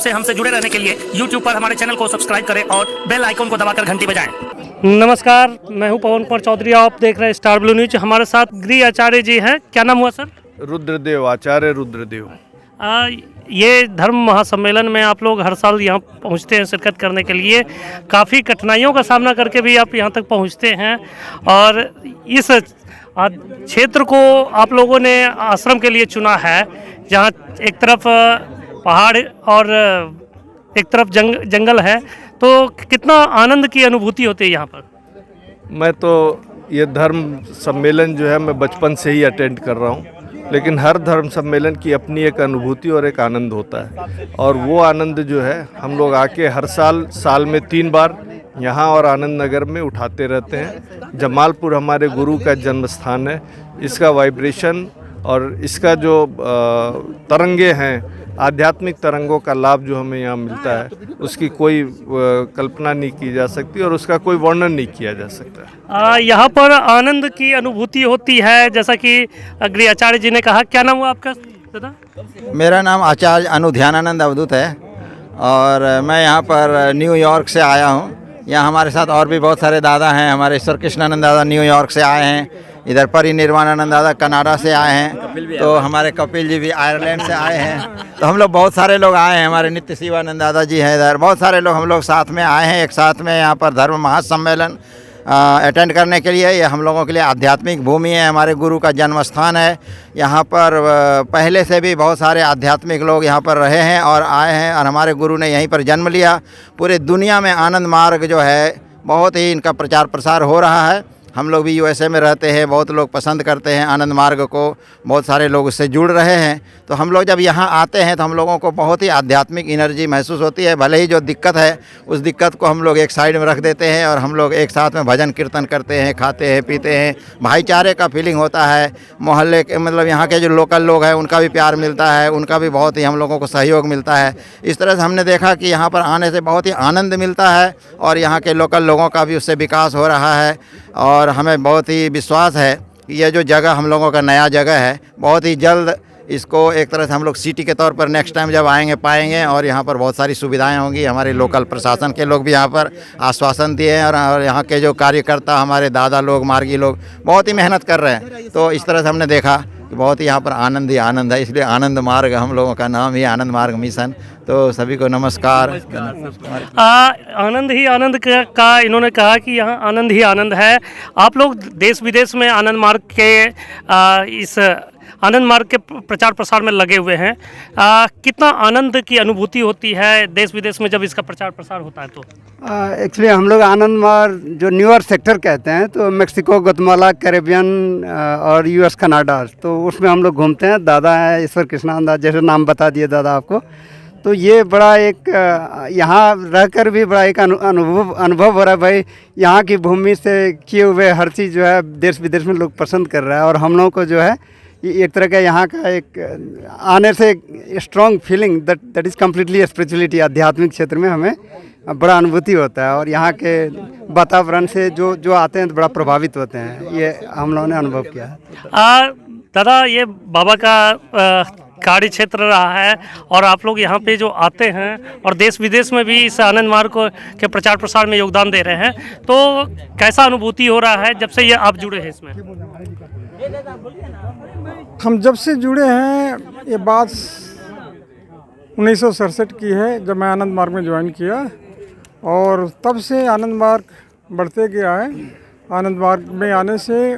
से हमसे जुड़े रहने के लिए YouTube पर हमारे चैनल को सब्सक्राइब करें और बेल आइकन को दबाकर घंटी बजाएं। नमस्कार, मैं हूं पवन कुमार चौधरी। आप देख रहे हैं स्टार ब्लू न्यूज। हमारे साथ गृह आचार्य जी हैं। क्या नाम हुआ सर? रुद्रदेव, आचार्य रुद्रदेव। ये धर्म महासम्मेलन में आप लोग हर साल यहाँ पहुँचते हैं शिरकत करने के लिए। काफ़ी कठिनाइयों का सामना करके भी आप यहाँ तक पहुँचते हैं और इस क्षेत्र को आप लोगों ने आश्रम के लिए चुना है, जहाँ एक तरफ पहाड़ और एक तरफ जंगल है। तो कितना आनंद की अनुभूति होती है यहाँ पर? मैं तो ये धर्म सम्मेलन जो है मैं बचपन से ही अटेंड कर रहा हूँ, लेकिन हर धर्म सम्मेलन की अपनी एक अनुभूति और एक आनंद होता है। और वो आनंद जो है हम लोग आके हर साल में 3 बार यहाँ और आनंद नगर में उठाते रहते हैं। जमालपुर हमारे गुरु का जन्म स्थान है। इसका वाइब्रेशन और इसका जो तरंगे हैं, आध्यात्मिक तरंगों का लाभ जो हमें यहाँ मिलता है, उसकी कोई कल्पना नहीं की जा सकती और उसका कोई वर्णन नहीं किया जा सकता। यहाँ पर आनंद की अनुभूति होती है, जैसा कि गृह आचार्य जी ने कहा। क्या नाम हुआ आपका दादा? मेरा नाम आचार्य अनुध्यानानंद अवधूत है और मैं यहाँ पर न्यूयॉर्क से आया हूँ। यहाँ हमारे साथ और भी बहुत सारे दादा हैं। हमारे ईश्वर कृष्णानंद दादा न्यूयॉर्क से आए हैं। इधर परिनिर्वाणानंद दादा कनाडा से आए हैं। तो हमारे कपिल जी भी आयरलैंड से आए हैं। तो हम लोग बहुत सारे लोग आए हैं। हमारे नित्य शिवानंद दादा जी हैं इधर। बहुत सारे लोग हम लोग साथ में आए हैं, एक साथ में यहाँ पर धर्म महासम्मेलन अटेंड करने के लिए। ये हम लोगों के लिए आध्यात्मिक भूमि है, हमारे गुरु का जन्म स्थान है। यहाँ पर पहले से भी बहुत सारे आध्यात्मिक लोग यहाँ पर रहे हैं और आए हैं और हमारे गुरु ने यहीं पर जन्म लिया। पूरे दुनिया में आनंद मार्ग जो है बहुत ही इनका प्रचार प्रसार हो रहा है। हम लोग भी यूएसए में रहते हैं, बहुत लोग पसंद करते हैं आनंद मार्ग को, बहुत सारे लोग उससे जुड़ रहे हैं। तो हम लोग जब यहाँ आते हैं तो हम लोगों को बहुत ही आध्यात्मिक एनर्जी महसूस होती है। भले ही जो दिक्कत है उस दिक्कत को हम लोग एक साइड में रख देते हैं और हम लोग एक साथ में भजन कीर्तन करते हैं, खाते हैं, पीते हैं। भाईचारे का फीलिंग होता है। मोहल्ले के मतलब यहाँ के जो लोकल लोग हैं उनका भी प्यार मिलता है, उनका भी बहुत ही हम लोगों को सहयोग मिलता है। इस तरह से हमने देखा कि यहाँ पर आने से बहुत ही आनंद मिलता है और यहाँ के लोकल लोगों का भी उससे विकास हो रहा है। और हमें बहुत ही विश्वास है कि ये जो जगह हम लोगों का नया जगह है, बहुत ही जल्द इसको एक तरह से हम लोग सिटी के तौर पर नेक्स्ट टाइम जब आएंगे पाएंगे और यहाँ पर बहुत सारी सुविधाएं होंगी। हमारे लोकल प्रशासन के लोग भी यहाँ पर आश्वासन दिए हैं और यहाँ के जो कार्यकर्ता हमारे दादा लोग, मार्गी लोग बहुत ही मेहनत कर रहे हैं। तो इस तरह से हमने देखा कि बहुत ही यहाँ पर आनंद ही आनंद है। इसलिए आनंद मार्ग हम लोगों का नाम ही आनंद मार्ग मिशन। तो सभी को नमस्कार। आनंद ही आनंद का इन्होंने कहा कि यहाँ आनंद ही आनंद है। आप लोग देश विदेश में आनंद मार्ग के इस आनंद मार्ग के प्रचार प्रसार में लगे हुए हैं। कितना आनंद की अनुभूति होती है देश विदेश में जब इसका प्रचार प्रसार होता है? तो एक्चुअली हम लोग आनंद मार्ग जो न्यूयॉर्क सेक्टर कहते हैं, तो मेक्सिको, गुअतेमाला, कैरेबियन और यूएस, कनाडा, तो उसमें हम लोग घूमते हैं। दादा है ईश्वर कृष्णानंद दादा, जैसे नाम बता दिए दादा आपको। तो ये बड़ा एक यहाँ रहकर भी बड़ा एक अनुभव हो रहा है। भाई यहाँ की भूमि से किए हुए हर चीज़ जो है देश विदेश में लोग पसंद कर रहा है और हम लोगों को जो है ये एक तरह का यहाँ का एक आने से strong feeling that is completely spirituality, आध्यात्मिक क्षेत्र में हमें बड़ा अनुभूति होता है। और यहाँ के वातावरण से जो आते हैं तो बड़ा प्रभावित होते हैं। ये हम लोगों ने अनुभव किया है। दादा, ये बाबा का कार्य क्षेत्र रहा है और आप लोग यहाँ पे जो आते हैं और देश विदेश में भी इस आनंद मार्ग के प्रचार प्रसार में योगदान दे रहे हैं, तो कैसा अनुभूति हो रहा है जब से ये आप जुड़े हैं इसमें? हम जब से जुड़े हैं, ये बात 1967 की है जब मैं आनंद मार्ग में ज्वाइन किया और तब से आनंद मार्ग बढ़ते गया है। आनंद मार्ग में आने से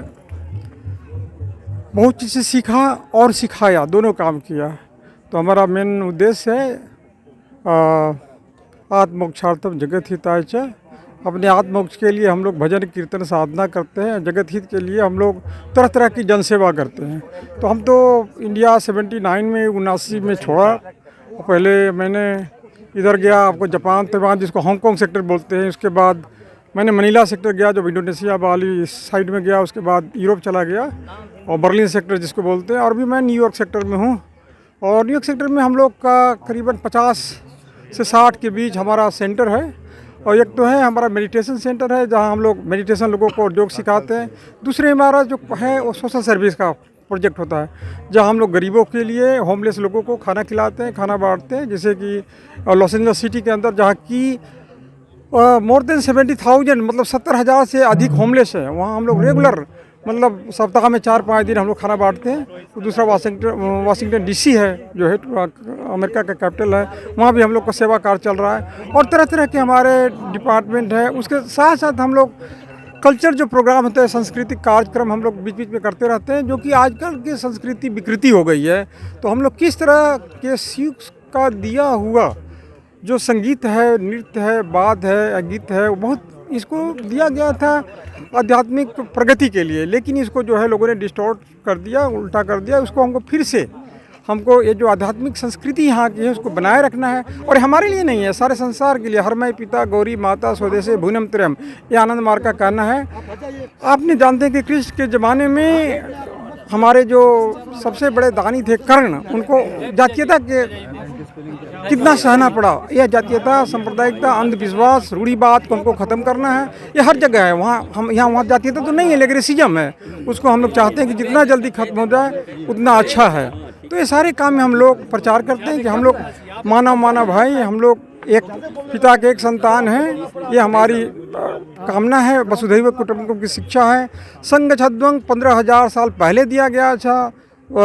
बहुत चीज़ें सीखा और सिखाया, दोनों काम किया। तो हमारा मेन उद्देश्य है आत्मोक्षार्थम जगत हिताय च। अपने आत्मोक्ष के लिए हम लोग भजन कीर्तन साधना करते हैं। जगत हित के लिए हम लोग तरह तरह की जनसेवा करते हैं। तो हम तो इंडिया 79 में 79 में छोड़ा। पहले मैंने इधर गया, आपको जापान ताइवान जिसको हांगकांग सेक्टर बोलते हैं। उसके बाद मैंने मनीला सेक्टर गया जो इंडोनेशिया वाली साइड में गया। उसके बाद यूरोप चला गया और बर्लिन सेक्टर जिसको बोलते हैं। और भी मैं न्यूयॉर्क सेक्टर में हूँ और न्यूयॉर्क सेक्टर में हम लोग का करीबन 50 से 60 के बीच हमारा सेंटर है। और एक तो है हमारा मेडिटेशन सेंटर है जहाँ हम लोग मेडिटेशन लोगों को योग सिखाते हैं। दूसरे हमारा जो है वो सोशल सर्विस का प्रोजेक्ट होता है, जहाँ हम लोग गरीबों के लिए, होमलेस लोगों को खाना खिलाते हैं, खाना बांटते हैं। जैसे कि लॉस एंजल्स सिटी के अंदर, जहाँ की मोर देन 70,000 मतलब 70,000 से अधिक होमलेस है, वहाँ हम लोग रेगुलर मतलब सप्ताह में 4-5 दिन हम लोग खाना बांटते हैं। तो दूसरा वाशिंगटन DC है, जो है अमेरिका का कैपिटल है, वहाँ भी हम लोग का सेवा कार्य चल रहा है। और तरह तरह के हमारे डिपार्टमेंट है। उसके साथ साथ हम लोग कल्चर जो प्रोग्राम होते हैं, सांस्कृतिक कार्यक्रम हम लोग बीच बीच में करते रहते हैं, जो कि आजकल की संस्कृति विकृति हो गई है। तो हम लोग किस तरह के सीख का दिया हुआ जो संगीत है, नृत्य है, वाद है, गीत है, वो बहुत इसको दिया गया था आध्यात्मिक प्रगति के लिए, लेकिन इसको जो है लोगों ने डिस्टॉर्ट कर दिया, उल्टा कर दिया। उसको हमको ये जो आध्यात्मिक संस्कृति यहाँ की है उसको बनाए रखना है। और हमारे लिए नहीं है, सारे संसार के लिए। हरमय पिता गौरी माता स्वदेशे भुवनम त्रयम, ये आनंद मार्ग का कहना है। आपने जानते हैं कि कृष्ण के ज़माने में हमारे जो सबसे बड़े दानी थे कर्ण, उनको जातीयता के कितना सहना पड़ा। यह जातीयता, सांप्रदायिकता, अंधविश्वास, रूढ़िवाद को हमको ख़त्म करना है। ये हर जगह है, वहाँ जातीयता तो नहीं है, लेकिन रेसिज्म है। उसको हम लोग चाहते हैं कि जितना जल्दी खत्म हो जाए उतना अच्छा है। तो ये सारे काम में हम लोग प्रचार करते हैं कि हम लोग मानव भाई, हम लोग एक पिता के एक संतान हैं। ये हमारी कामना है। वसुधैव कुटुंबकम की शिक्षा है। संघ छद्वंग 15,000 साल पहले दिया गया था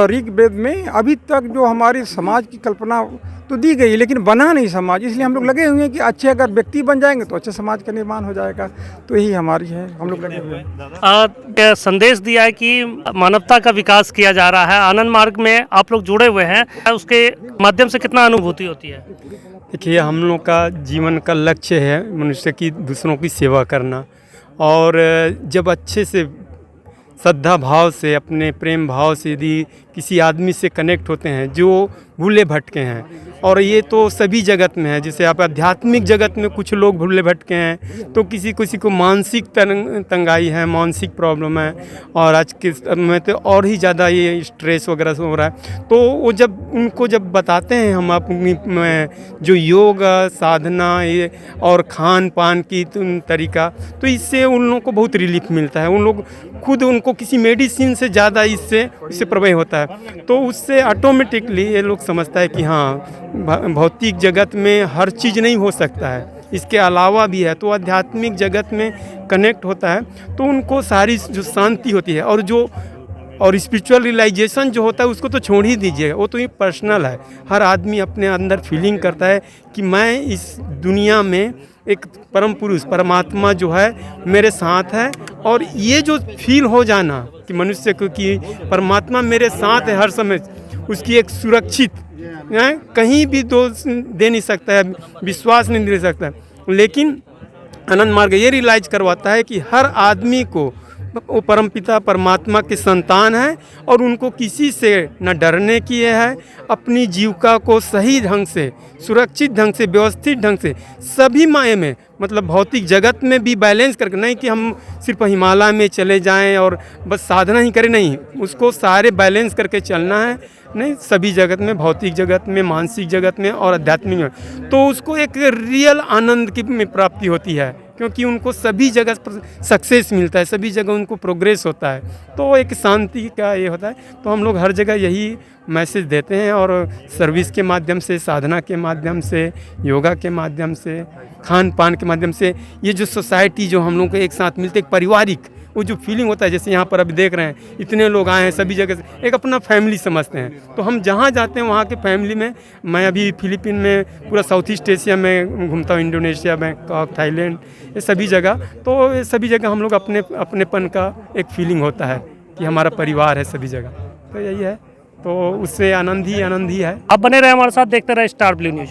ऋग्वेद में। अभी तक जो हमारी समाज की कल्पना तो दी गई, लेकिन बना नहीं समाज। इसलिए हम लोग लगे हुए हैं कि अच्छे अगर व्यक्ति बन जाएंगे तो अच्छे समाज का निर्माण हो जाएगा। तो यही हमारी है, हम लोग लगे हुए हैं। संदेश दिया है कि मानवता का विकास किया जा रहा है। आनंद मार्ग में आप लोग जुड़े हुए हैं, उसके माध्यम से कितना अनुभूति होती है? देखिए, हम लोग का जीवन का लक्ष्य है मनुष्य की दूसरों की सेवा करना। और जब अच्छे से श्रद्धा भाव से, अपने प्रेम भाव से यदि किसी आदमी से कनेक्ट होते हैं जो भूले भटके हैं, और ये तो सभी जगत में है। जैसे आप आध्यात्मिक जगत में कुछ लोग भूले भटके हैं, तो किसी को मानसिक तंगाई है, मानसिक प्रॉब्लम है, और आज के समय तो और ही ज़्यादा ये स्ट्रेस वगैरह हो रहा है। तो वो उनको जब बताते हैं हम अपनी जो योग साधना ये और खान पान की तरीका, तो इससे उन लोगों को बहुत रिलीफ मिलता है। उन लोग खुद उनको किसी मेडिसिन से ज़्यादा इससे प्रभाव होता है। तो उससे ऑटोमेटिकली ये लोग समझता है कि हाँ, भौतिक जगत में हर चीज़ नहीं हो सकता है, इसके अलावा भी है। तो आध्यात्मिक जगत में कनेक्ट होता है तो उनको सारी जो शांति होती है और स्पिरिचुअल रियलाइजेशन जो होता है उसको तो छोड़ ही दीजिए, वो तो ये पर्सनल है। हर आदमी अपने अंदर फीलिंग करता है कि मैं इस दुनिया में एक परम पुरुष परमात्मा जो है मेरे साथ है। और ये जो फील हो जाना कि मनुष्य को कि परमात्मा मेरे साथ है हर समय, उसकी एक सुरक्षित कहीं भी दोष दे नहीं सकता है, विश्वास नहीं दे सकता। लेकिन आनंद मार्ग ये रियलाइज करवाता है कि हर आदमी को वो परमपिता परमात्मा के संतान है और उनको किसी से न डरने की है। अपनी जीविका को सही ढंग से, सुरक्षित ढंग से, व्यवस्थित ढंग से सभी मायने में, मतलब भौतिक जगत में भी बैलेंस करके, नहीं कि हम सिर्फ हिमालय में चले जाएं और बस साधना ही करें, नहीं, उसको सारे बैलेंस करके चलना है। नहीं, सभी जगत में, भौतिक जगत में, मानसिक जगत में और आध्यात्मिक में, तो उसको एक रियल आनंद की में प्राप्ति होती है, क्योंकि उनको सभी जगह सक्सेस मिलता है, सभी जगह उनको प्रोग्रेस होता है। तो एक शांति का ये होता है। तो हम लोग हर जगह यही मैसेज देते हैं, और सर्विस के माध्यम से, साधना के माध्यम से, योगा के माध्यम से, खान पान के माध्यम से, ये जो सोसाइटी जो हम लोग को एक साथ मिलते, एक पारिवारिक वो जो फीलिंग होता है, जैसे यहाँ पर अभी देख रहे हैं इतने लोग आए हैं सभी जगह से, एक अपना फैमिली समझते हैं। तो हम जहाँ जाते हैं वहाँ के फैमिली में, मैं अभी फिलीपीन में, पूरा साउथ ईस्ट एशिया में घूमता हूँ, इंडोनेशिया, बैंकॉक, थाईलैंड, ये सभी जगह। तो ये सभी जगह हम लोग अपनेपन का एक फीलिंग होता है कि हमारा परिवार है सभी जगह। तो यही है, तो उससे आनंद ही है। आप बने रहे हमारे साथ, देखते रहे स्टार ब्लू न्यूज़।